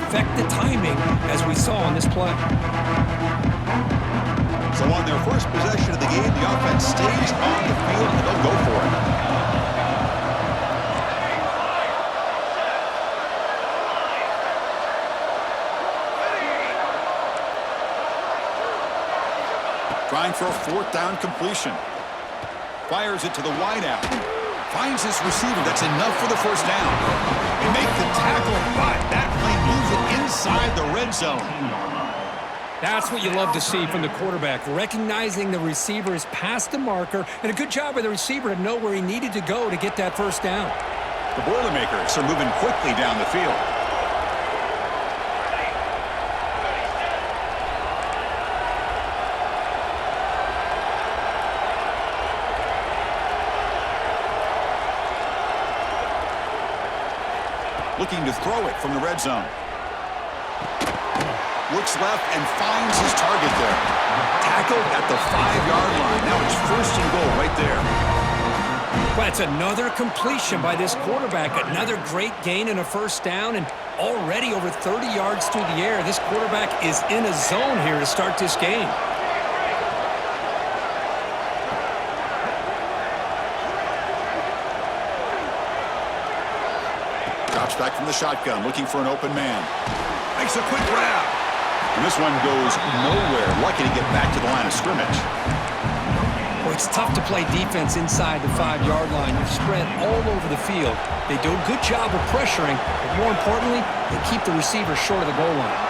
affect the timing as we saw on this play. So on their first possession of the game, the offense stays on the field and they'll go for it. Trying for a fourth down completion. Fires it to the wideout. Finds his receiver. That's enough for the first down. They make the tackle, but that play moves it inside the red zone. That's what you love to see from the quarterback, recognizing the receiver is past the marker, and a good job by the receiver to know where he needed to go to get that first down. The Boilermakers are moving quickly down the field. Looking to throw it from the red zone. Looks left and finds his target there. Tackled at the 5-yard line. Now it's first and goal right there. Well, that's another completion by this quarterback. Another great gain and a first down, and already over 30 yards through the air. This quarterback is in a zone here to start this game. Drops back from the shotgun, looking for an open man. Makes a quick grab. And this one goes nowhere. Lucky to get back to the line of scrimmage. Well, it's tough to play defense inside the 5-yard line. You're spread all over the field. They do a good job of pressuring, but more importantly, they keep the receiver short of the goal line.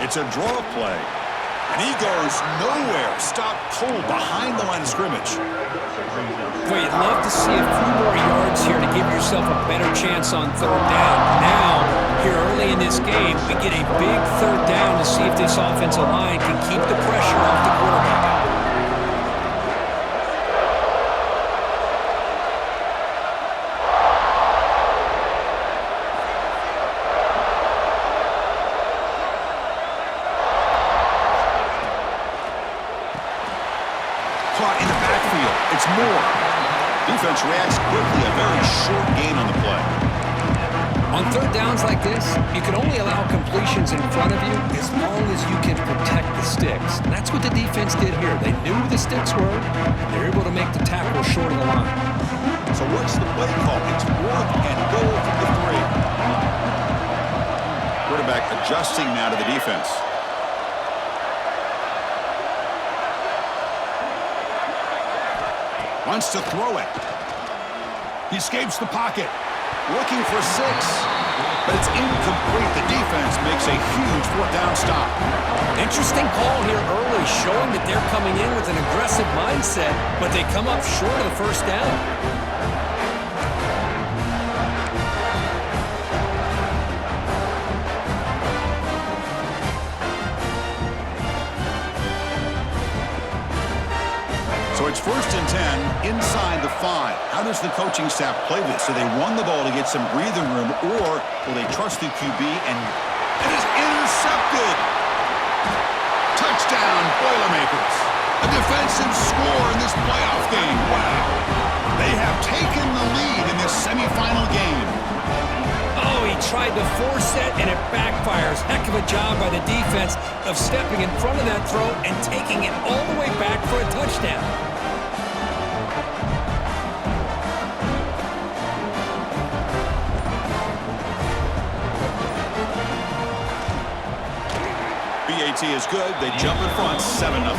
It's a draw play. And he goes nowhere. Stop cold behind the line of scrimmage. Well, you'd love to see a few more yards here to give yourself a better chance on third down. Now, here early in this game, we get a big third down to see if this offensive line can keep the pressure off the quarterback. Caught in the backfield. It's Moore. Defense reacts quickly. A very short gain on the play. On third downs like this, you can only allow completions in front of you as long as you can protect the sticks. And that's what the defense did here. They knew the sticks were, and they were able to make the tackle short of the line. So what's the play call? It's 4th and goal from the 3. Quarterback adjusting now to the defense. Wants to throw it. He escapes the pocket. Looking for 6. But it's incomplete. The defense makes a huge 4th down stop. Interesting call here early, showing that they're coming in with an aggressive mindset, but they come up short of the first down. So it's 1st and 10 inside the 5. How does the coaching staff play this? Do they run the ball to get some breathing room, or will they trust the QB and it is intercepted? Touchdown, Boilermakers. A defensive score in this playoff game. Wow. They have taken the lead in this semifinal game. Oh, he tried to force it, and it backfires. Heck of a job by the defense of stepping in front of that throw and taking it all the way back for a touchdown. BAT is good. They jump in front, 7-0.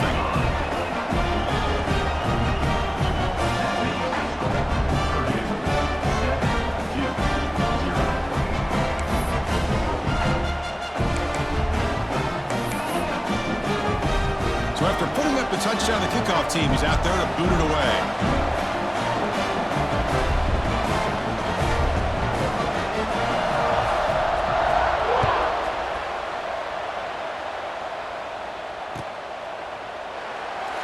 So after putting up the touchdown, the kickoff team is out there to boot it away.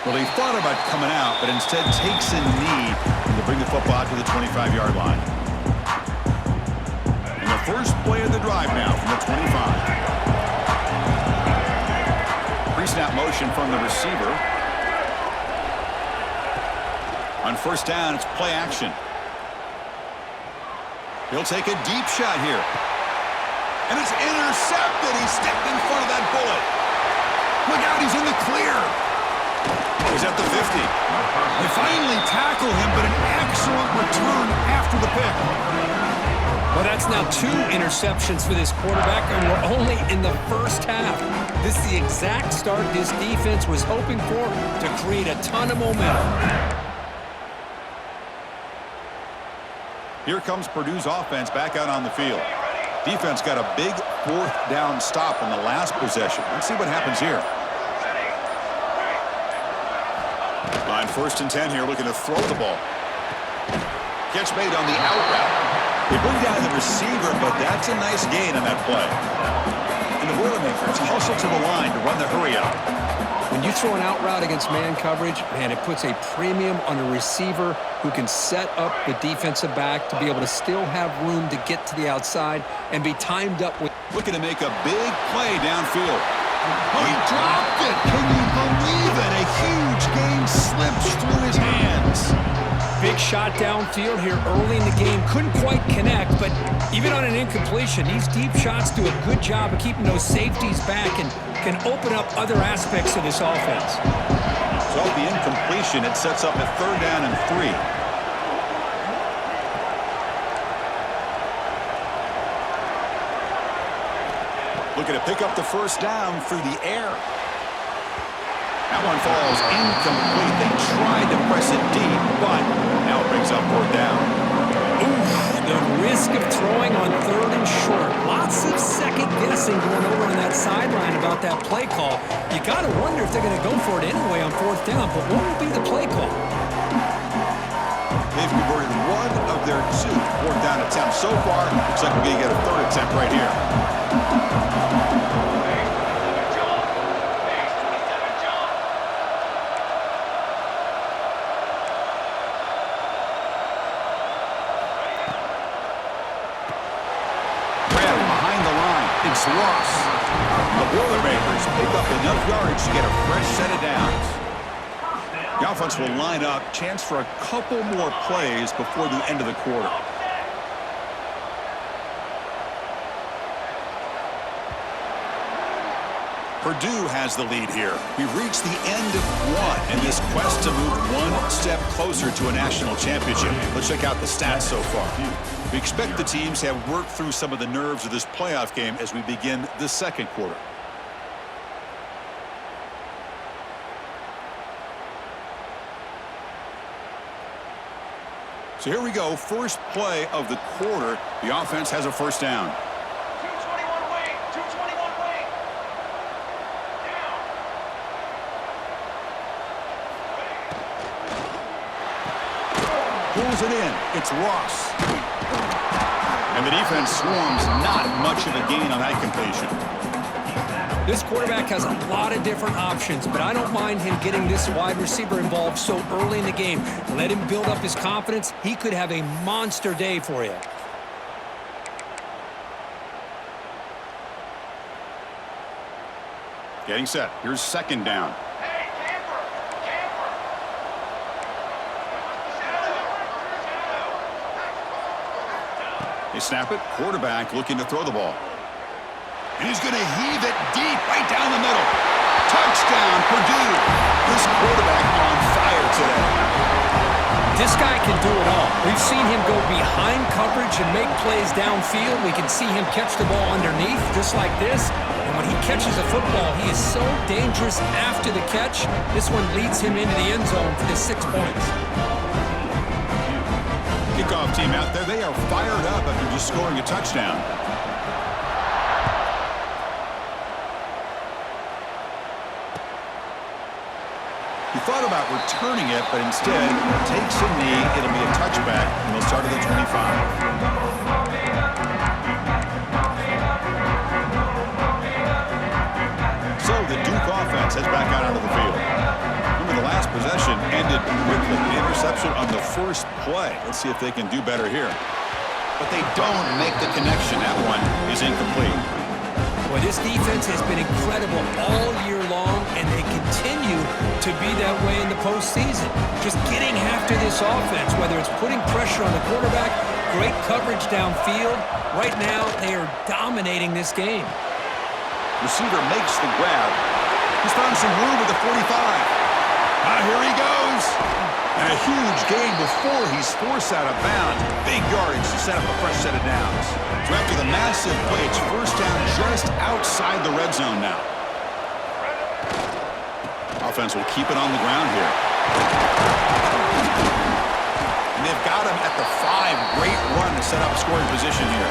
Well, he thought about coming out, but instead takes a knee to bring the football out to the 25-yard line. And the first play of the drive now from the 25. Pre-snap motion from the receiver. On first down, it's play action. He'll take a deep shot here. And it's intercepted. He stepped in front of that bullet. Look out, he's in the clear. He's at the 50. They finally tackle him, but an excellent return after the pick. Well, that's now 2 interceptions for this quarterback, and we're only in the first half. This is the exact start this defense was hoping for to create a ton of momentum. Here comes Purdue's offense back out on the field. Defense got a big 4th down stop in the last possession. Let's see what happens here. On 1st and 10 here, looking to throw the ball. Catch made on the out route. They bring down the receiver, but that's a nice gain on that play. And the Boilermakers hustle to the line to run the hurry up. When you throw an out route against man coverage, man, it puts a premium on a receiver who can set up the defensive back to be able to still have room to get to the outside and be timed up with. Looking to make a big play downfield. Oh, he dropped it. Can you believe it? A huge gain slips through his hands. Big shot downfield here early in the game. Couldn't quite connect, but even on an incompletion, these deep shots do a good job of keeping those safeties back and can open up other aspects of this offense. So the incompletion, it sets up a 3rd down and 3. Looking to pick up the 1st down through the air. That one falls incomplete. They tried to press it deep, but now it brings up 4th down. Oof, the risk of throwing on 3rd and short. Lots of second guessing going over on that sideline about that play call. You got to wonder if they're going to go for it anyway on 4th down, but what will be the play call? They've converted 1 of their 2 4th down attempts so far. Looks like we're going to get a 3rd attempt right here. It's Ross. The Boilermakers pick up enough yards to get a fresh set of downs. The offense will line up. Chance for a couple more plays before the end of the quarter. Purdue has the lead here. We've reached the end of 1 in this quest to move 1 step closer to a national championship. Let's check out the stats so far. We expect the teams have worked through some of the nerves of this playoff game as we begin the 2nd quarter. So here we go, first play of the quarter. The offense has a 1st down. Pulls it in. It's Ross. And the defense swarms. Not much of a gain on that completion. This quarterback has a lot of different options, but I don't mind him getting this wide receiver involved so early in the game. Let him build up his confidence. He could have a monster day for you. Getting set. Here's 2nd down. They snap it. Quarterback looking to throw the ball. And he's going to heave it deep right down the middle. Touchdown, Purdue. This quarterback on fire today. This guy can do it all. We've seen him go behind coverage and make plays downfield. We can see him catch the ball underneath just like this. And when he catches a football, he is so dangerous after the catch. This one leads him into the end zone for the 6 points. Kickoff team out there. They are fired up after just scoring a touchdown. He thought about returning it, but instead takes a knee. It'll be a touchback, and they'll start at the 25. So the Duke offense heads back out onto the field. Remember, the last possession ended quickly. The interception on the first play. Let's see if they can do better here. But they don't make the connection. That one is incomplete. Well, this defense has been incredible all year long, and they continue continue to be that way in the postseason. Just getting after this offense, whether it's putting pressure on the quarterback, great coverage downfield. Right now, they are dominating this game. Receiver makes the grab. He's found some room at the 45. Here he goes. And a huge gain before he's forced out of bounds. Big yardage to set up a fresh set of downs. So after the massive play, it's first down just outside the red zone now. Offense will keep it on the ground here. And they've got him at the 5. Great run to set up scoring position here.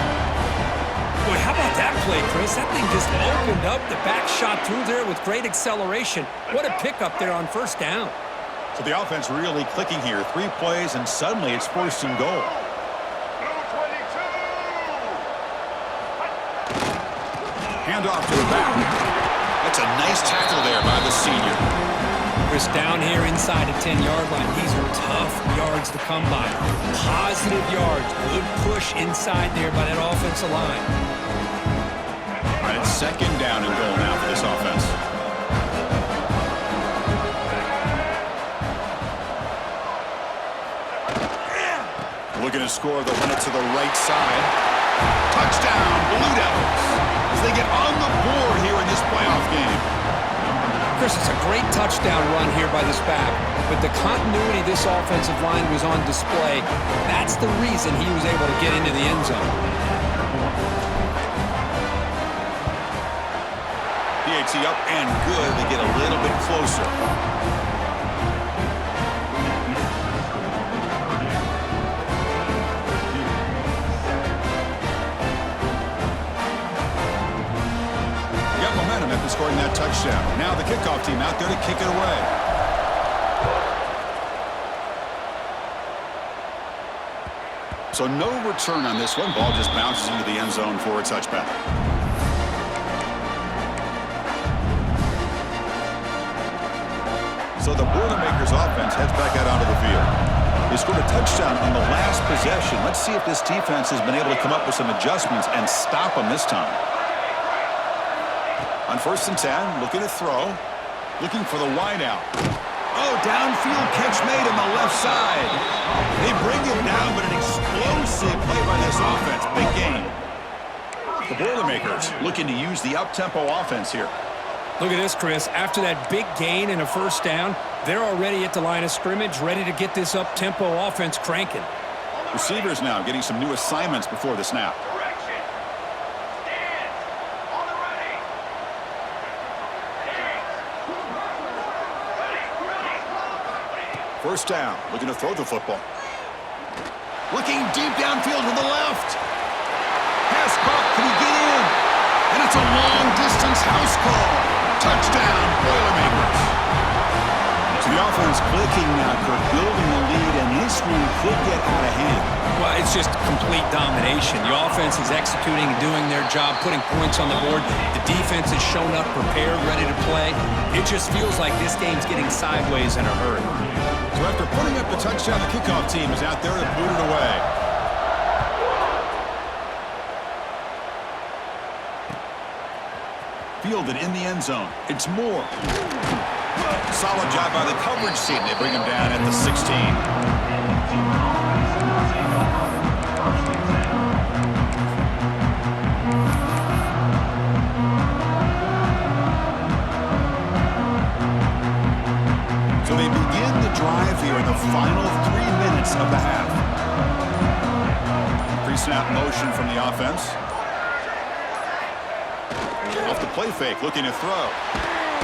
Boy, how about that play, Chris? That thing just opened up. The back shot through there with great acceleration. What a pickup there on first down. So the offense really clicking here. 3 plays, and suddenly it's first and goal. Hand off to the back. That's a nice tackle there by the senior. Chris, down here inside the 10-yard line. These are tough yards to come by. Positive yards. Good push inside there by that offensive line. All right, it's second down and goal now for this offense. Looking to score, they'll run it to the right side. Touchdown, Blue Devils, as they get on the board here in this playoff game. Chris, it's a great touchdown run here by this back, but the continuity of this offensive line was on display. That's the reason he was able to get into the end zone. PAT up and good. They get a little bit closer. After scoring that touchdown. Now the kickoff team out there to kick it away. So no return on this one. Ball just bounces into the end zone for a touchback. So the Boilermakers offense heads back out onto the field. They scored a touchdown on the last possession. Let's see if this defense has been able to come up with some adjustments and stop them this time. On first and 10, looking to throw. Looking for the wideout. Oh, downfield catch made on the left side. They bring him down, but an explosive play by this offense. Big gain. The Boilermakers looking to use the up-tempo offense here. Look at this, Chris. After that big gain and a first down, they're already at the line of scrimmage, ready to get this up-tempo offense cranking. Receivers now getting some new assignments before the snap. First down, looking to throw the football. Looking deep downfield to the left. Pass caught, can he get in? And it's a long-distance house call. Touchdown, Boilermakers. So the offense clicking now, Kirk, building the lead, and this one could get out of hand. Well, it's just complete domination. The offense is executing and doing their job, putting points on the board. The defense has shown up, prepared, ready to play. It just feels like this game's getting sideways in a hurry. So after putting up the touchdown, the kickoff team is out there to boot it away. Fielded in the end zone. It's Moore. Solid job by the coverage team. They bring him down at the 16. So they begin the drive here in the final 3 minutes of the half. Pre-snap motion from the offense. Off the play fake, looking to throw.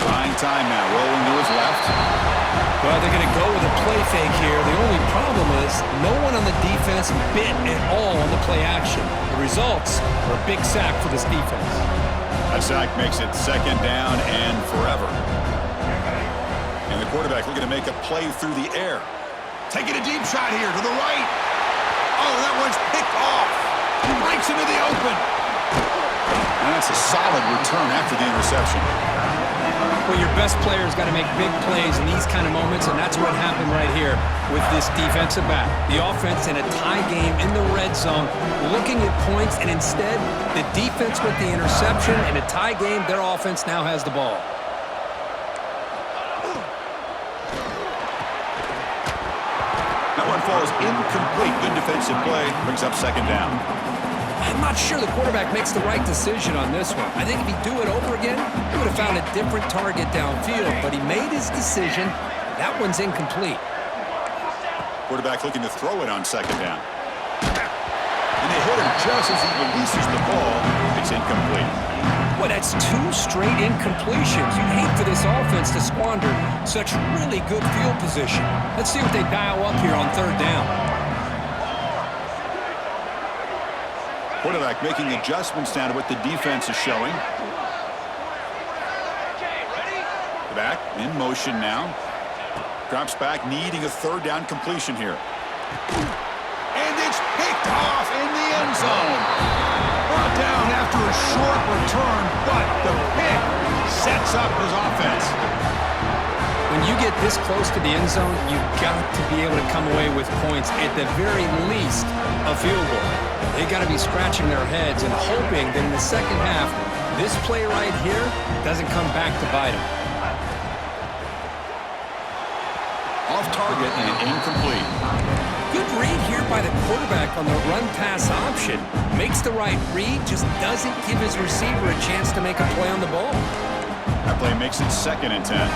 Buying time now, rolling to his left. Well, they're going to go with a play fake here. The only problem is no one on the defense bit at all on the play action. The results are a big sack for this defense. That sack makes it second down and forever. And the quarterback looking to make a play through the air. Taking a deep shot here to the right. Oh, that one's picked off. He breaks into the open. And that's a solid return after the interception. Well, your best player's got to make big plays in these kind of moments, and that's what happened right here with this defensive back. The offense in a tie game in the red zone, looking at points, and instead, the defense with the interception. In a tie game, their offense now has the ball. incomplete. Good defensive play. Brings up second down. I'm not sure the quarterback makes the right decision on this one. I think if he'd do it over again, he would have found a different target downfield, but he made his decision. That one's incomplete. Quarterback looking to throw it on second down. And they hit him just as he releases the ball. It's incomplete. Well, that's 2 straight incompletions. You'd hate for this offense to squander such really good field position. Let's see what they dial up here on third down. Quarterback making adjustments down to what the defense is showing. Back in motion now. Drops back, needing a third down completion here. And it's picked off in the end zone. Brought down after a short return, but the pick sets up his offense. When you get this close to the end zone, you've got to be able to come away with points, at the very least, a field goal. They got to be scratching their heads and hoping that in the second half, this play right here doesn't come back to bite them. Off target and incomplete. Good read here by the quarterback on the run-pass option. Makes the right read, just doesn't give his receiver a chance to make a play on the ball. That play makes it 2nd and 10.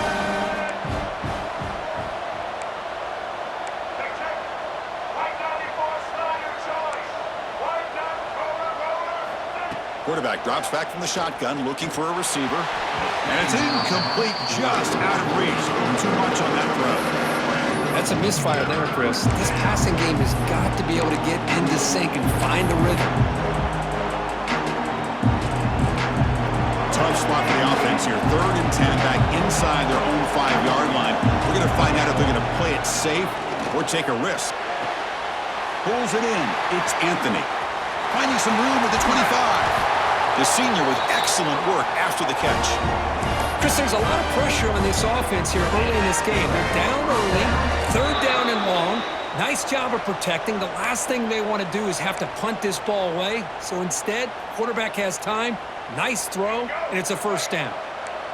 Quarterback drops back from the shotgun, looking for a receiver. And it's incomplete, just out of reach. Too much on that throw. That's a misfire there, Chris. This passing game has got to be able to get into sync and find a rhythm. Tough spot for the offense here. 3rd and 10, back inside their own 5-yard line. We're going to find out if they're going to play it safe or take a risk. Pulls it in. It's Anthony. Finding some room at the 25. The senior with excellent work after the catch. Chris, there's a lot of pressure on this offense here early in this game. They're down early, 3rd down and long. Nice job of protecting. The last thing they want to do is have to punt this ball away. So instead, quarterback has time, nice throw, and it's a 1st down.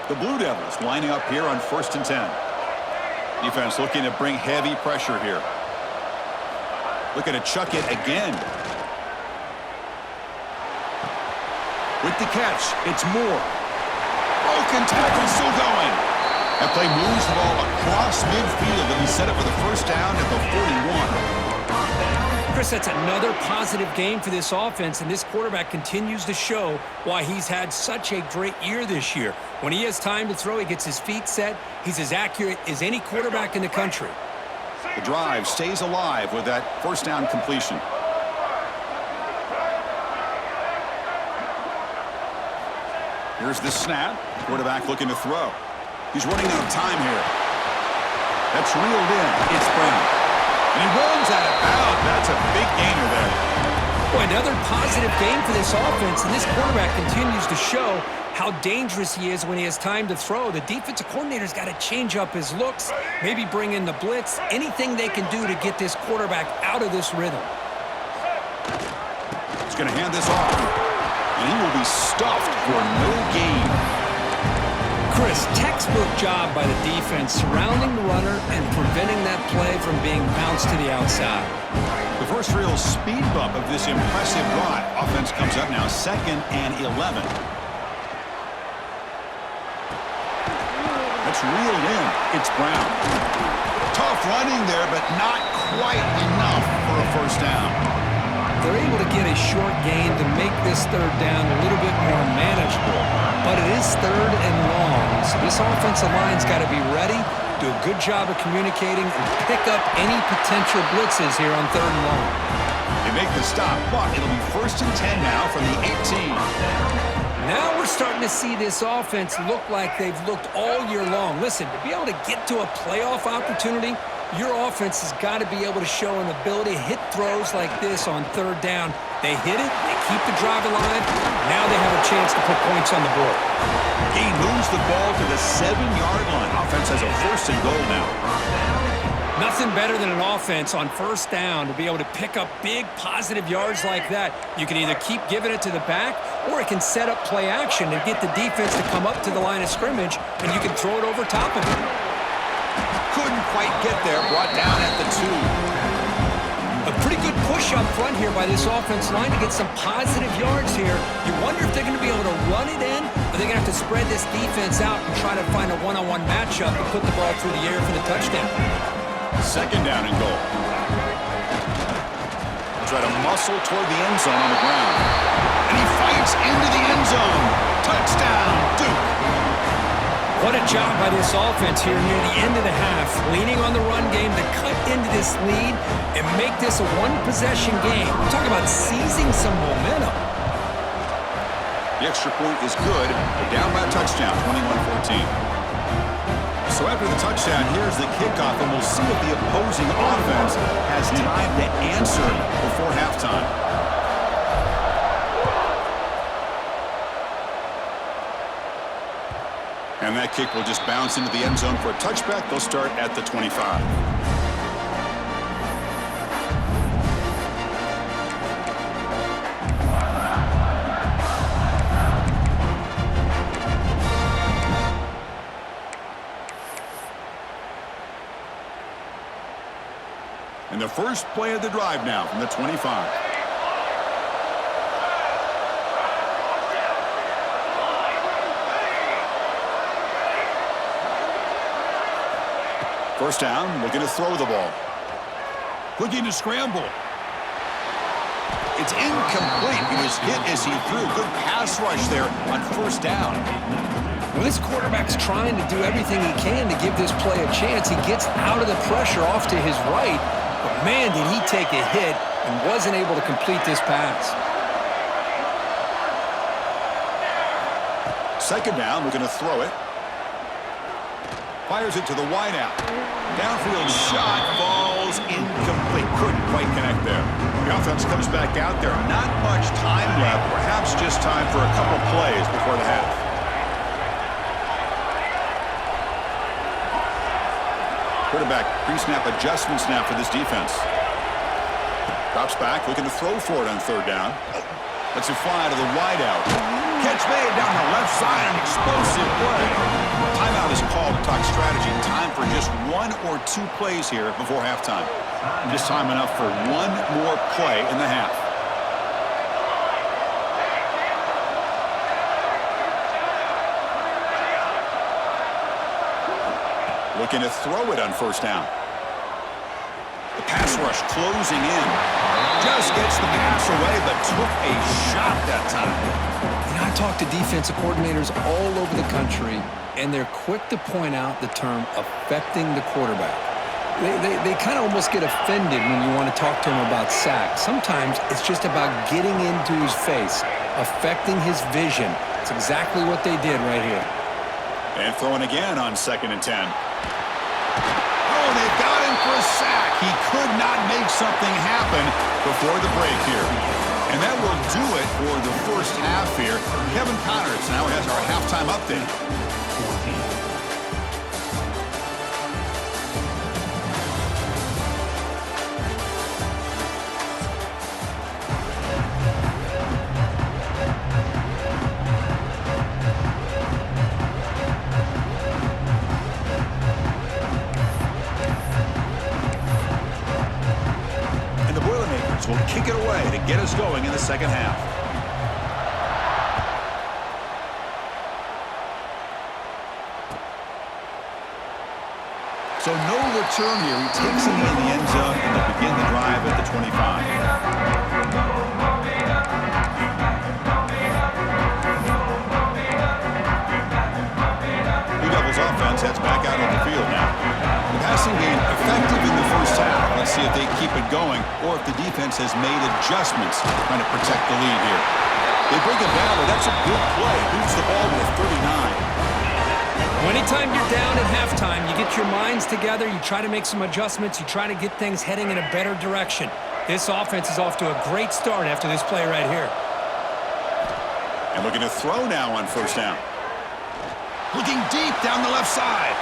The Blue Devils lining up here on 1st and 10. Defense looking to bring heavy pressure here. Looking to chuck it again. With the catch, it's Moore. Broken tackle, still going. That play moves the ball across midfield, and he set up with a 1st down at the 41. Chris, that's another positive game for this offense, and this quarterback continues to show why he's had such a great year this year. When he has time to throw, he gets his feet set. He's as accurate as any quarterback in the country. The drive stays alive with that 1st down completion. Here's the snap. Quarterback looking to throw. He's running out of time here. That's reeled in. It's Brown. And he runs out of bounds. That's a big gainer there. Boy, another positive game for this offense, and this quarterback continues to show how dangerous he is when he has time to throw. The defensive coordinator's got to change up his looks, maybe bring in the blitz, anything they can do to get this quarterback out of this rhythm. He's going to hand this off. And he will be stuffed for no gain. Chris, textbook job by the defense surrounding the runner and preventing that play from being bounced to the outside. The first real speed bump of this impressive drive. Offense comes up now 2nd and 11. That's reeled in. It's Brown. Tough running there, but not quite enough for a 1st down. They're able to get a short gain to make this 3rd down a little bit more manageable. But it is 3rd and long, so this offensive line's got to be ready, do a good job of communicating, and pick up any potential blitzes here on 3rd and long. They make the stop, but it'll be 1st and 10 now from the 18. Now we're starting to see this offense look like they've looked all year long. Listen, to be able to get to a playoff opportunity, your offense has got to be able to show an ability to hit throws like this on 3rd down. They hit it, they keep the drive alive, now they have a chance to put points on the board. He moves the ball to the 7-yard line. Offense has a 1st and goal now. Nothing better than an offense on 1st down to be able to pick up big positive yards like that. You can either keep giving it to the back, or it can set up play action and get the defense to come up to the line of scrimmage, and you can throw it over top of it. Couldn't quite get there, brought down at the 2. pretty good push up front here by this offense line to get some positive yards here. You wonder if they're going to be able to run it in, or they're going to have to spread this defense out and try to find a one-on-one matchup and put the ball through the air for the touchdown. Second down and goal. Try to muscle toward the end zone on the ground. And he fights into the end zone. Touchdown, Duke. What a job by this offense here near the end of the half, leaning on the run game to cut into this lead and make this a one-possession game. We're talking about seizing some momentum. The extra point is good. They're down by a touchdown, 21-14. So after the touchdown, here's the kickoff, and we'll see if the opposing offense has time to answer before halftime. And that kick will just bounce into the end zone for a touchback. They'll start at the 25. And the first play of the drive now from the 25. First down, looking to throw the ball. Looking to scramble. It's incomplete. He was hit as he threw. Good pass rush there on first down. Well, this quarterback's trying to do everything he can to give this play a chance. He gets out of the pressure off to his right, but man, did he take a hit and wasn't able to complete this pass. Second down, looking to throw it. Fires it to the wideout. Downfield shot falls incomplete. Couldn't quite connect there. The offense comes back out there. Not much time left. Perhaps just time for a couple plays before the half. Quarterback pre-snap adjustments now for this defense. Drops back, looking to throw for it on third down. Lets it fly to the wideout. Catch made down the left side, an explosive play. Timeout is called to talk strategy. Time for just one or two plays here before halftime. Just time enough for one more play in the half. Looking to throw it on first down. The pass rush closing in. Just gets the pass away, but took a shot that time. And I talk to defensive coordinators all over the country, and they're quick to point out the term affecting the quarterback. They kind of almost get offended when you want to talk to them about sacks. Sometimes it's just about getting into his face, affecting his vision. It's exactly what they did right here. And throwing again on 2nd and 10. Oh, they've got him for a sack. He could not make something happen before the break here. And that will do it for the first half here. Kevin Connors now has our halftime update. Will kick it away to get us going in the second half. So no return here. He takes it in the end zone and they begin the drive at the 25. Blue Devils offense heads back out on the field now. The passing game effective in the first half. Let's see if they keep it going or if the defense has made adjustments trying to protect the lead here. They bring it down, but that's a good play. Moves the ball with 39. Anytime you're down at halftime, you get your minds together, you try to make some adjustments, you try to get things heading in a better direction. This offense is off to a great start after this play right here. And looking to throw now on first down. Looking deep down the left side.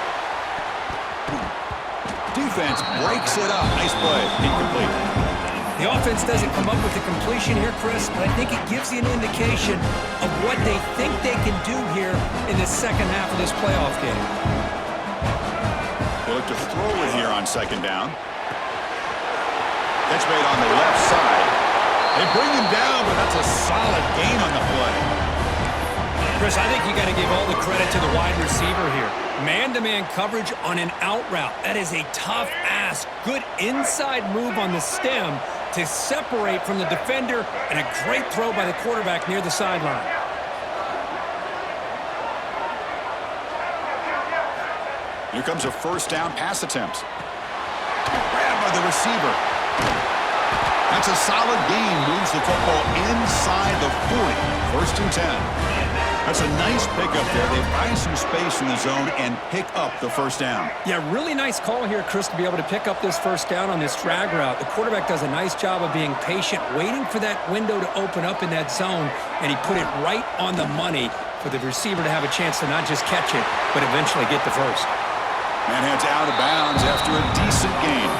Defense breaks it up. Nice play. Incomplete. The offense doesn't come up with the completion here, Chris, but I think it gives you an indication of what they think they can do here in the second half of this playoff game. They look to throw it here on second down. Catch made on the left side. They bring him down, but that's a solid gain on the play. Chris, I think you got to give all the credit to the wide receiver here. Man-to-man coverage on an out route. That is a tough ask. Good inside move on the stem to separate from the defender, and a great throw by the quarterback near the sideline. Here comes a first down pass attempt. Grabbed by the receiver. That's a solid gain. Moves the football inside the 40. First and 10. That's a nice pickup there. They find some space in the zone and pick up the first down. Yeah, really nice call here, Chris, to be able to pick up this first down on this drag route. The quarterback does a nice job of being patient, waiting for that window to open up in that zone, and he put it right on the money for the receiver to have a chance to not just catch it, but eventually get the first. Man heads out of bounds after a decent gain.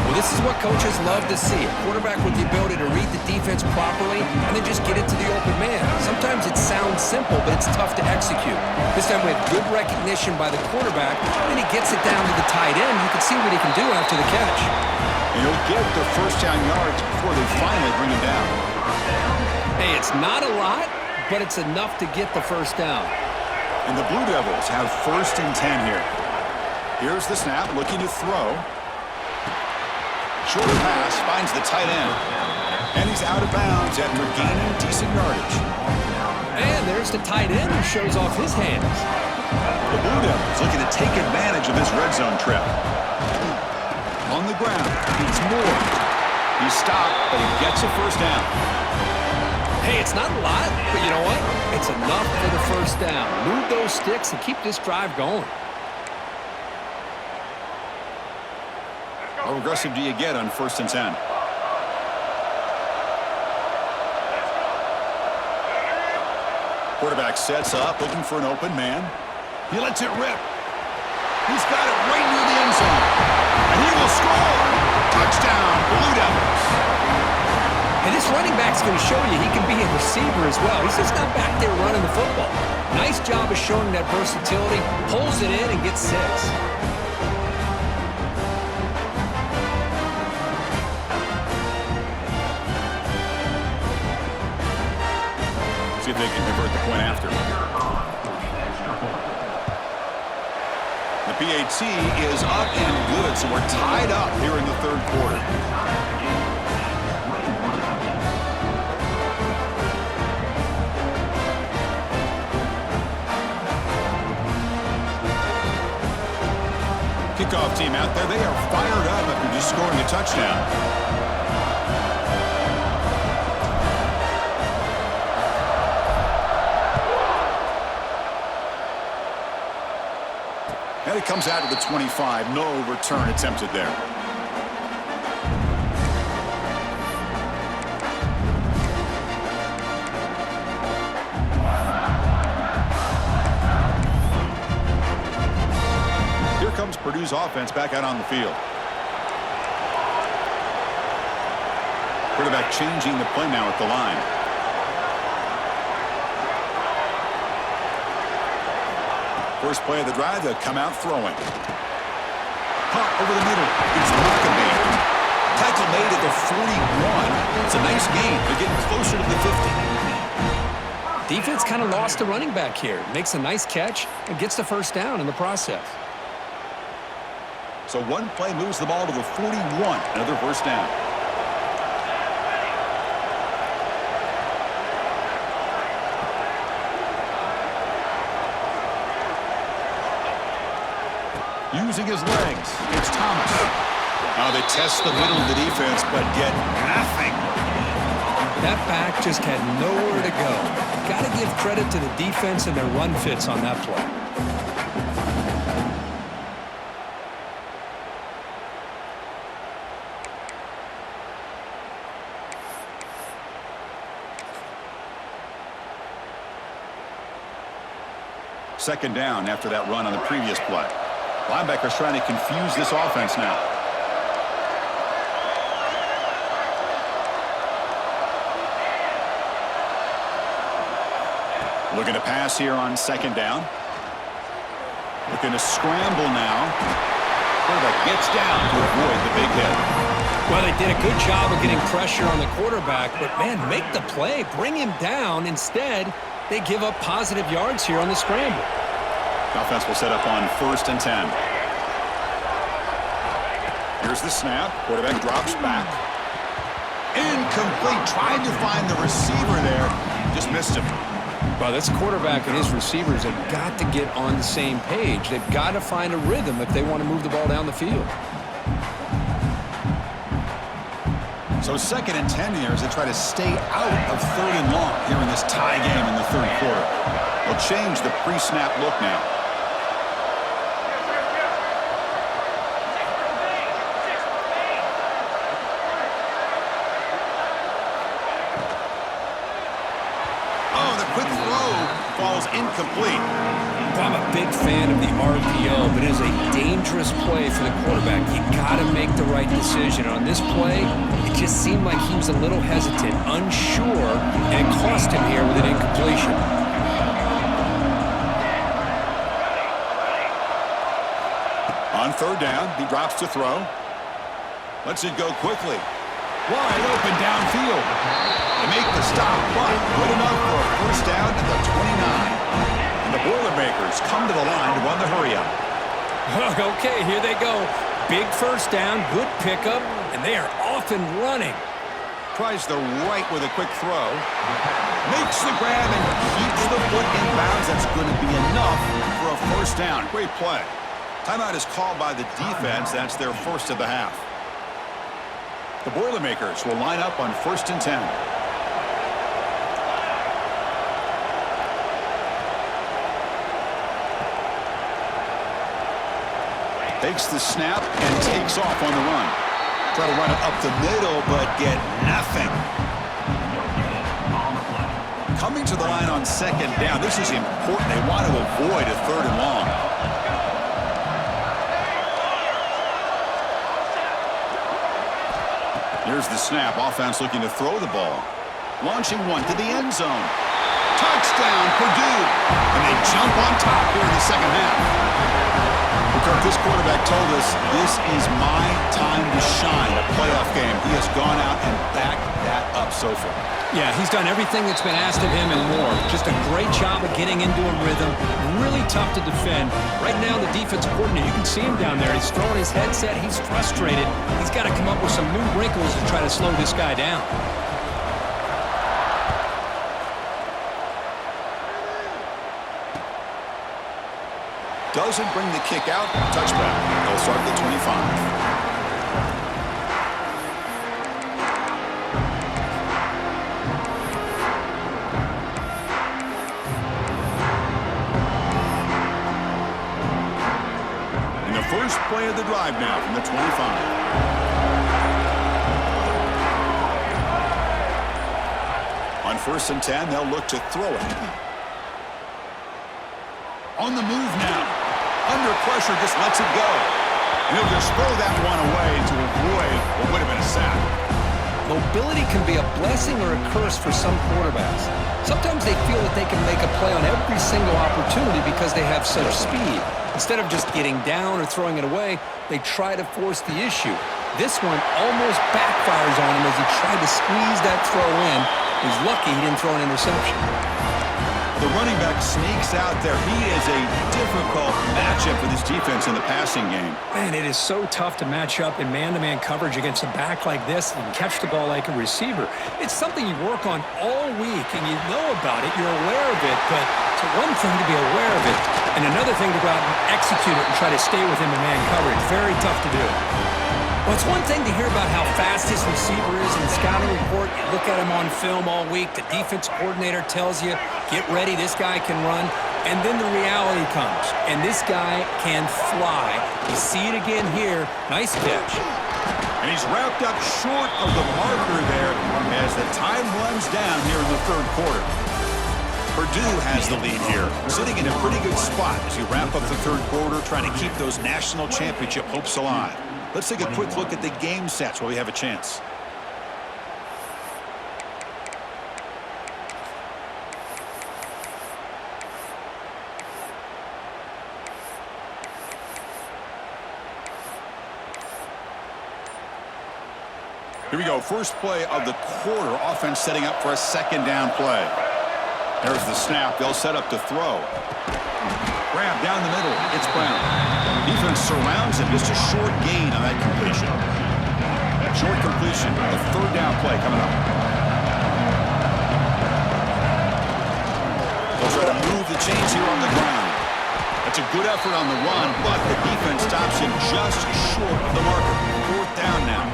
Well, this is what coaches love to see. A quarterback with the ability to read the defense properly and then just get it to the open man. Sometimes it sounds simple, but it's tough to execute. This time we have good recognition by the quarterback, and he gets it down to the tight end. You can see what he can do after the catch. And he'll get the first down yards before they finally bring him down. Hey, it's not a lot, but it's enough to get the first down. And the Blue Devils have first and 10 here. Here's the snap, looking to throw. Short pass, finds the tight end. And he's out of bounds after gaining decent yardage. And there's the tight end who shows off his hands. The Blue Devils looking to take advantage of this red zone trip. On the ground, it's Moore. He's stopped, but he gets a first down. Hey, it's not a lot, but you know what? It's enough for the first down. Move those sticks and keep this drive going. How aggressive do you get on first and 10? Quarterback sets up, looking for an open man. He lets it rip. He's got it right near the end zone. And he will score. Touchdown, Blue Devils. And this running back's going to show you he can be a receiver as well. He's just not back there running the football. Nice job of showing that versatility. Pulls it in and gets 6. See if they can convert the point after. The PAT is up and good, so we're tied up here in the third quarter. Kickoff team out there, they are fired up after just scoring a touchdown. And it comes out to the 25. No return attempted there. Here comes Purdue's offense back out on the field. Quarterback changing the play now at the line. First play of the drive, they'll come out throwing. Punt over the middle. It's Maccabee. Tackle made at the 41. It's a nice gain. They're getting closer to the 50. Defense kind of lost the running back here. Makes a nice catch and gets the first down in the process. So one play moves the ball to the 41. Another first down. Using his legs, it's Thomas. Now they test the middle of the defense, but get nothing. That back just had nowhere to go. Got to give credit to the defense and their run fits on that play. Second down after that run on the previous play. Linebackers trying to confuse this offense now. Looking to pass here on second down. Looking to scramble now. Quarterback gets down to avoid the big hit. Well, they did a good job of getting pressure on the quarterback, but, man, make the play. Bring him down. Instead, they give up positive yards here on the scramble. Offense will set up on 1st and 10. Here's the snap. Quarterback drops back. Incomplete. Tried to find the receiver there. Just missed him. Well, this quarterback and his receivers have got to get on the same page. They've got to find a rhythm if they want to move the ball down the field. So 2nd and 10 here as they try to stay out of 3rd and long here in this tie game in the 3rd quarter. They'll change the pre-snap look now. Falls incomplete. I'm a big fan of the RPO, but it is a dangerous play for the quarterback. You got to make the right decision. On this play, it just seemed like he was a little hesitant, unsure, and it cost him here with an incompletion. On 3rd down, he drops to throw. Lets it go quickly. Wide open downfield. They make the stop, but good enough for a 1st down at the 29. And the Boilermakers come to the line to run the hurry-up. Okay, here they go. Big 1st down, good pickup, and they are off and running. Tries the right with a quick throw. Makes the grab and keeps the foot in bounds. That's going to be enough for a 1st down. Great play. Timeout is called by the defense. That's their 1st of the half. The Boilermakers will line up on 1st and 10. Takes the snap and takes off on the run. Try to run it up the middle, but get nothing. Coming to the line on 2nd down. This is important. They want to avoid a 3rd and long. Here's the snap. Offense looking to throw the ball. Launching one to the end zone. Touchdown, Purdue. And they jump on top here in the 2nd half. This quarterback told us this is my time to shine, a playoff game. He has gone out and backed that up so far. Yeah, he's done everything that's been asked of him and more. Just a great job of getting into a rhythm. Really tough to defend. Right now, the defensive coordinator, you can see him down there. He's throwing his headset. He's frustrated. He's got to come up with some new wrinkles to try to slow this guy down. Doesn't bring the kick out. Touchback. They'll start at the 25. And the first play of the drive now from the 25. On 1st and 10, they'll look to throw it. On the move now. Under pressure, just lets it go. And he'll just throw that one away to avoid what would have been a sack. Mobility can be a blessing or a curse for some quarterbacks. Sometimes they feel that they can make a play on every single opportunity because they have such speed. Instead of just getting down or throwing it away, they try to force the issue. This one almost backfires on him as he tried to squeeze that throw in. He's lucky he didn't throw an interception. The running back sneaks out there. He is a difficult matchup for this defense in the passing game. Man, it is so tough to match up in man-to-man coverage against a back like this and catch the ball like a receiver. It's something you work on all week, and you know about it. You're aware of it, but it's one thing to be aware of it, and another thing to go out and execute it and try to stay within the man coverage. Very tough to do. Well, it's one thing to hear about how fast this receiver is in the scouting report. You look at him on film all week. The defense coordinator tells you, get ready, this guy can run. And then the reality comes, and this guy can fly. You see it again here. Nice catch. And he's wrapped up short of the marker there as the time runs down here in the 3rd quarter. Purdue has the lead here, sitting in a pretty good spot as you wrap up the 3rd quarter, trying to keep those national championship hopes alive. Let's take a quick look at the game sets while we have a chance. Here we go. First play of the quarter. Offense setting up for a second down play. There's the snap. They'll set up to throw. Grab down the middle. It's Brown. Defense surrounds him. Just a short gain on that completion. Short completion. The third down play coming up. They'll try to move the chains here on the ground. That's a good effort on the run, but the defense stops him just short of the marker. Fourth down now.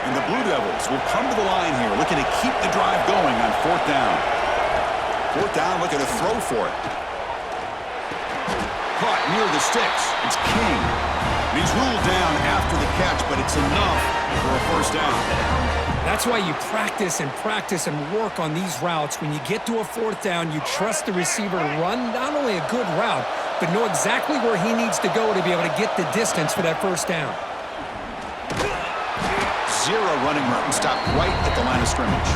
And the Blue Devils will come to the line here, looking to keep the drive going on fourth down. Fourth down, looking to throw for it. Caught near the sticks. It's King. And he's ruled down after the catch, but it's enough for a first down. That's why you practice and work on these routes. When you get to a fourth down, you trust the receiver to run not only a good route, but know exactly where he needs to go to be able to get the distance for that first down. Zero running route and stop right at the line of scrimmage.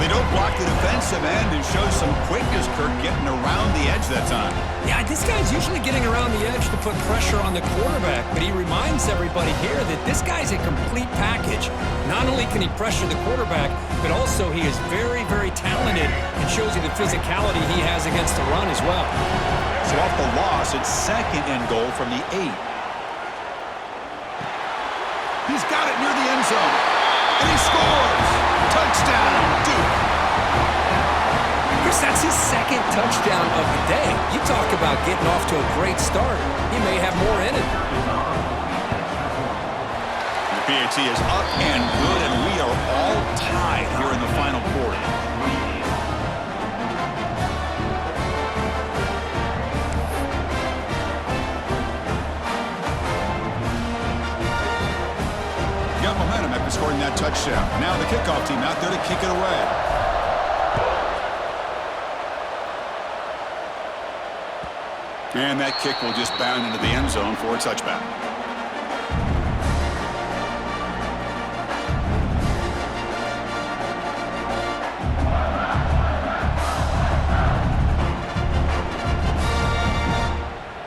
They don't block the defensive end and show some quickness, Kirk, getting around the edge that time. Yeah, this guy's usually getting around the edge to put pressure on the quarterback, but he reminds everybody here that this guy's a complete package. Not only can he pressure the quarterback, but also he is very, very talented and shows you the physicality he has against the run as well. So off the loss, it's second and goal from the 8. He's got it near the end zone, and he scores! Touchdown, Duke! Chris, that's his second touchdown of the day. You talk about getting off to a great start. He may have more in it. The PAT is up and good, and we are all tied here in the final quarter. Got momentum after scoring that touchdown. Now the kickoff team out there to kick it away. And that kick will just bound into the end zone for a touchback.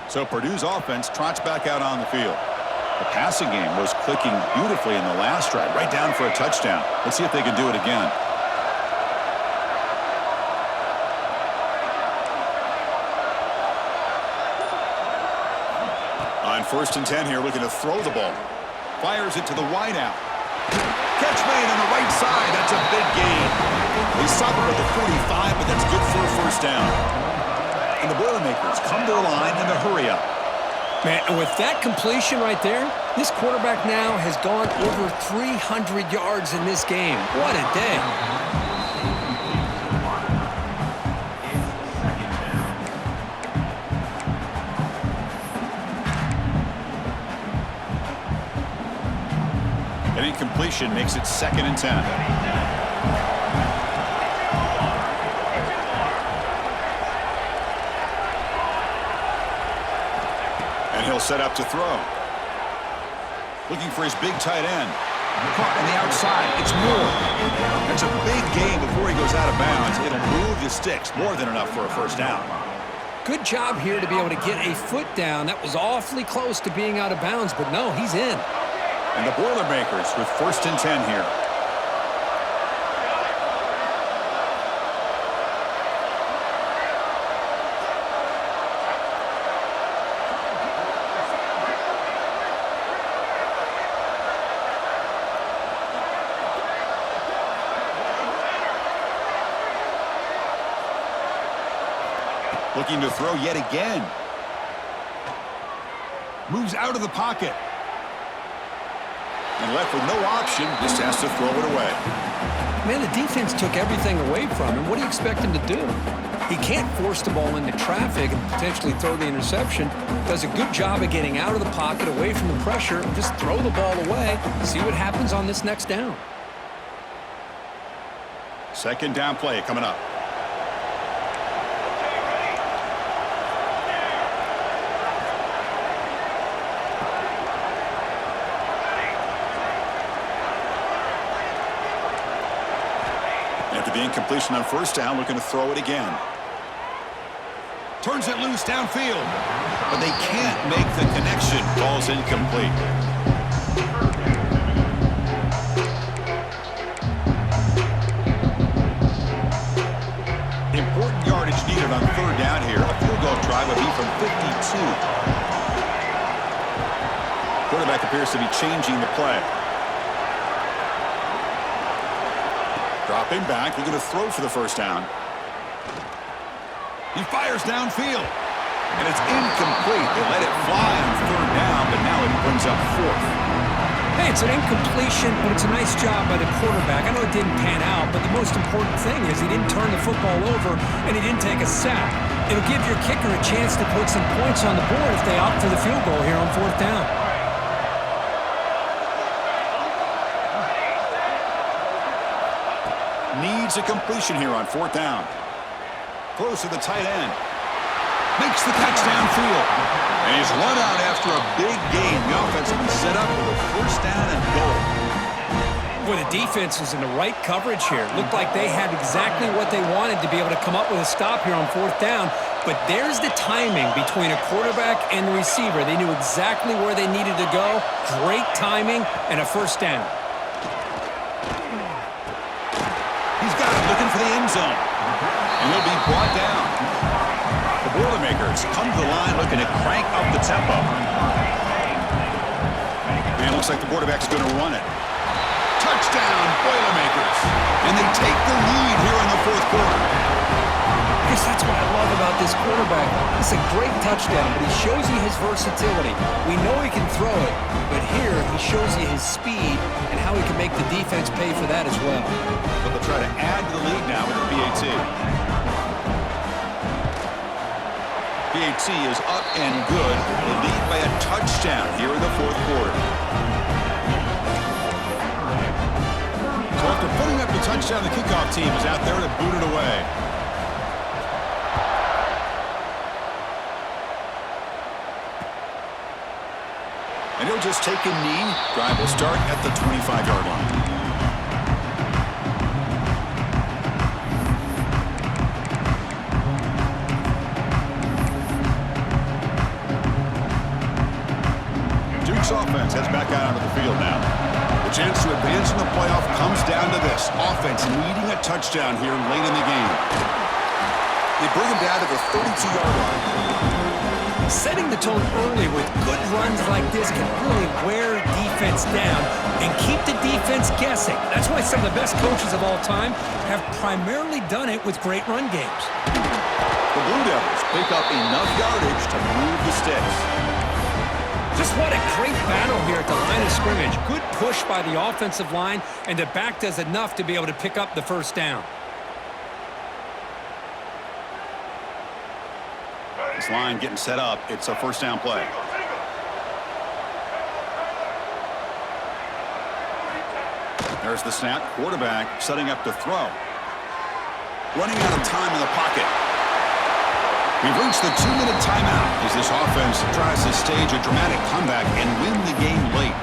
So Purdue's offense trots back out on the field. The passing game was clicking beautifully in the last drive, right down for a touchdown. Let's see if they can do it again. On 1st and 10 here, looking to throw the ball. Fires it to the wideout. Catch made on the right side. That's a big gain. They stop it at the 45, but that's good for a first down. And the Boilermakers come to the line in the hurry up. Man, and with that completion right there, this quarterback now has gone over 300 yards in this game. What a day. An incompletion makes it 2nd and 10. He'll set up to throw. Looking for his big tight end. Caught on the outside. It's Moore. That's a big gain before he goes out of bounds. It'll move the sticks. More than enough for a first down. Good job here to be able to get a foot down. That was awfully close to being out of bounds, but no, he's in. And the Boilermakers with 1st and 10 here. Looking to throw yet again. Moves out of the pocket. And left with no option, just has to throw it away. Man, the defense took everything away from him. What do you expect him to do? He can't force the ball into traffic and potentially throw the interception. Does a good job of getting out of the pocket, away from the pressure, and just throw the ball away. See what happens on this next down. 2nd down play coming up. After the incompletion on 1st down, looking to throw it again. Turns it loose downfield. But they can't make the connection. Ball's incomplete. Important yardage needed on third down here. A field goal try would be from 52. Quarterback appears to be changing the play. Dropping back. They're going to throw for the first down. He fires downfield. And it's incomplete. They let it fly on third down, but now it brings up fourth. Hey, it's an incompletion, but it's a nice job by the quarterback. I know it didn't pan out, but the most important thing is he didn't turn the football over and he didn't take a sack. It'll give your kicker a chance to put some points on the board if they opt for the field goal here on fourth down. Needs a completion here on fourth down. Close to the tight end. Makes the catch downfield. And he's run out after a big gain. The offense will be set up with a first down and goal. Boy, the defense is in the right coverage here. Looked like they had exactly what they wanted to be able to come up with a stop here on fourth down. But there's the timing between a quarterback and the receiver. They knew exactly where they needed to go. Great timing and a first down. He's got it looking for the end zone. And he'll be brought down. The Boilermakers come to the line looking to crank up the tempo. And it looks like the quarterback's going to run it. Touchdown, Boilermakers. And they take the lead here in the fourth quarter. I guess that's what I love about this quarterback. It's a great touchdown, but he shows you his versatility. We know he can throw it, but here he shows you his speed and how he can make the defense pay for that as well. But they'll try to add to the lead now with the PAT. PAT is up and good. They lead by a touchdown here in the fourth quarter. So after putting up the touchdown, the kickoff team is out there to boot it away. And he'll just take a knee. Drive will start at the 25-yard line. Duke's offense heads back out onto the field now. The chance to advance in the playoff comes down to this. Offense needing a touchdown here late in the game. They bring him down to the 32-yard line. Setting the tone early with good runs like this can really wear defense down and keep the defense guessing. That's why some of the best coaches of all time have primarily done it with great run games. The Blue Devils pick up enough yardage to move the sticks. Just what a great battle here at the line of scrimmage. Good push by the offensive line, and the back does enough to be able to pick up the first down. This line getting set up. It's a first down play. There's the snap. Quarterback setting up to throw. Running out of time in the pocket. We've reached the 2-minute timeout as this offense tries to stage a dramatic comeback and win the game late.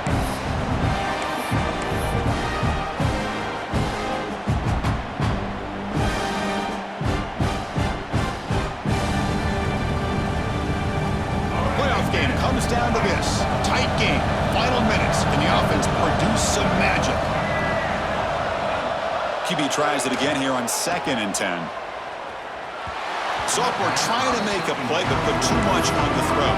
Game comes down to this. Tight game. Final minutes. Can the offense produce some magic? QB tries it again here on 2nd and 10. Sophomore trying to make a play, but put too much on the throw.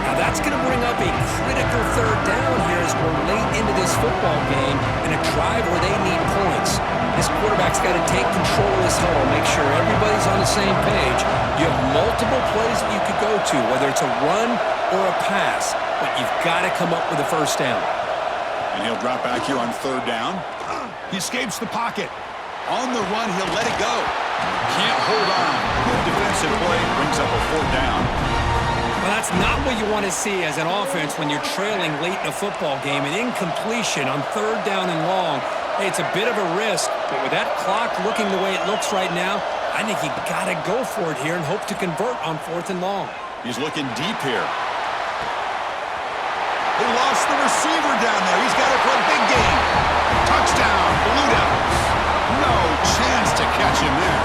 Now that's going to bring up a critical third down here as we're late into this football game in a drive where they need points. This quarterback's got to take control of this huddle, make sure everybody's on the same page. You have multiple plays that you could go to, whether it's a run or a pass, but you've got to come up with a first down. And he'll drop back here on third down. He escapes the pocket. On the run, he'll let it go. Can't hold on. Good defensive play brings up a fourth down. Well, that's not what you want to see as an offense when you're trailing late in a football game. An incompletion on third down and long. Hey, it's a bit of a risk, but with that clock looking the way it looks right now, I think you got to go for it here and hope to convert on 4th and long. He's looking deep here. He lost the receiver down there. He's got it for a big gain. Touchdown, Blue Devils. No chance to catch him there.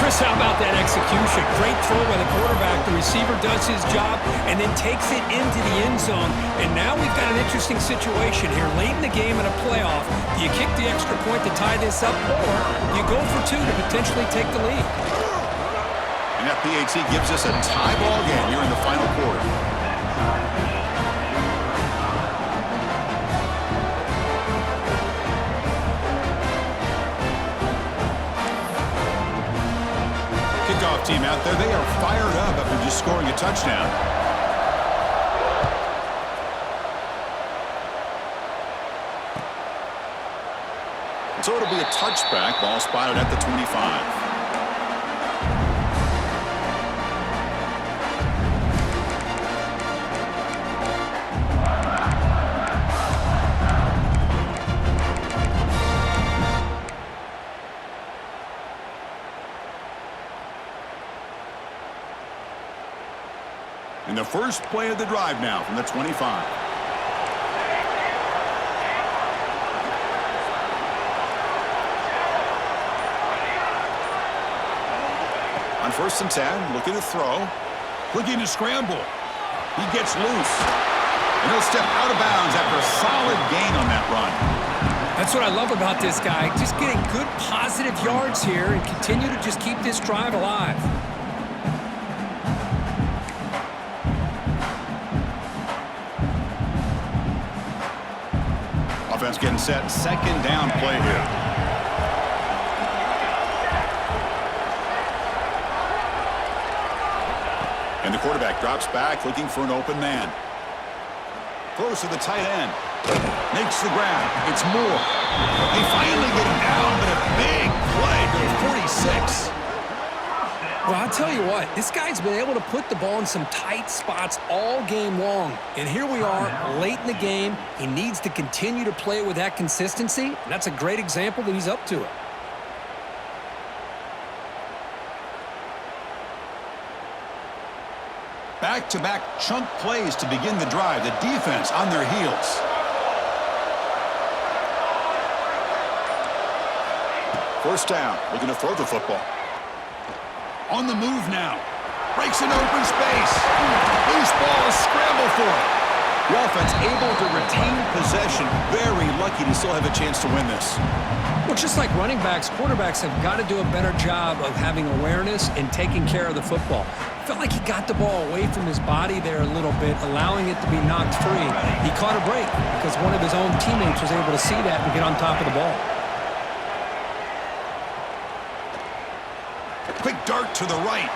Chris, how about that execution? Great throw by the quarterback. The receiver does his job and then takes it into the end zone. And now we've got an interesting situation here. Late in the game in a playoff, do you kick the extra point to tie this up, or you go for two to potentially take the lead? And that PAT gives us a tie ball game here in the final quarter. Kickoff team out there, they are fired up after just scoring a touchdown. So it'll be a touchback, ball spotted at the 25. And the first play of the drive now from the 25. On 1st and 10, looking to throw. Looking to scramble. He gets loose. And he'll step out of bounds after a solid gain on that run. That's what I love about this guy. Just getting good positive yards here and continue to just keep this drive alive. Offense getting set. 2nd down play here. And the quarterback drops back looking for an open man. Throws to the tight end. Makes the grab. It's Moore. They finally get him down, but a big play to the 46. Well, I'll tell you what, this guy's been able to put the ball in some tight spots all game long. And here we are, late in the game. He needs to continue to play with that consistency. And that's a great example that he's up to it. Back-to-back chunk plays to begin the drive. The defense on their heels. First down, looking to throw the football. On the move now. Breaks an open space. Loose ball, a scramble for it. The offense able to retain possession. Very lucky to still have a chance to win this. Well, just like running backs, quarterbacks have got to do a better job of having awareness and taking care of the football. Felt like he got the ball away from his body there a little bit, allowing it to be knocked free. He caught a break because one of his own teammates was able to see that and get on top of the ball. Quick dart to the right.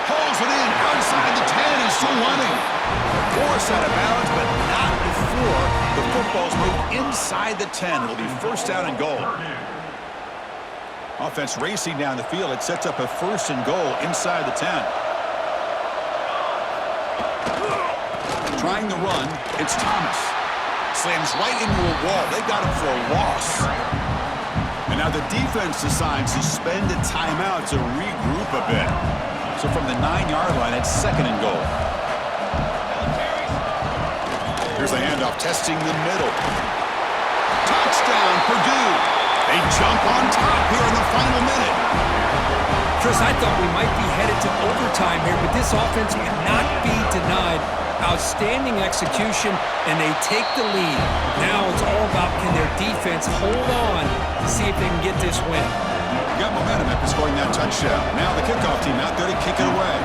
Hauls it in outside the 10 and still running. Forced out of bounds, but not before the football's moved inside the 10. It'll be 1st down and goal. Offense racing down the field. It sets up a 1st and goal inside the 10. Trying the run, it's Thomas. Slams right into a wall. They got him for a loss. And now the defense decides to spend a timeout to regroup a bit. So from the 9-yard line, it's 2nd and goal. Here's the handoff, testing the middle. Touchdown, Purdue. They jump on top here in the final minute. Chris, I thought we might be headed to overtime here, but this offense cannot be denied. Outstanding execution, and they take the lead. Now it's all about can their defense hold on to see if they can get this win. Got momentum after scoring that touchdown. Now the kickoff team out there to kick it away.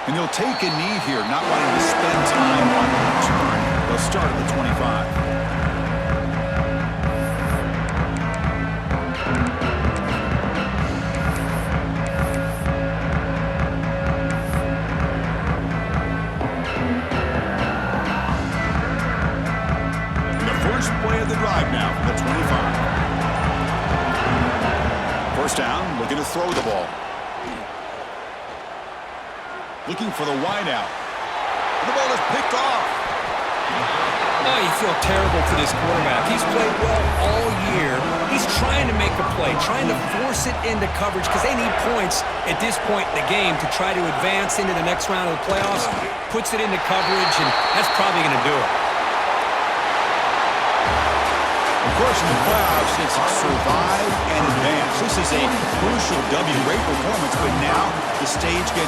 And he'll take a knee here, not wanting to spend time on the return. They'll start at the 25. Play of the drive now from the 25. First down, looking to throw the ball. Looking for the wideout. The ball is picked off. Oh, you feel terrible for this quarterback. He's played well all year. He's trying to make a play, trying to force it into coverage because they need points at this point in the game to try to advance into the next round of the playoffs. Puts it into coverage, and that's probably going to do it. course, in the playoffs, it's survive and advance. This is a crucial W. Great performance, but now the stage gets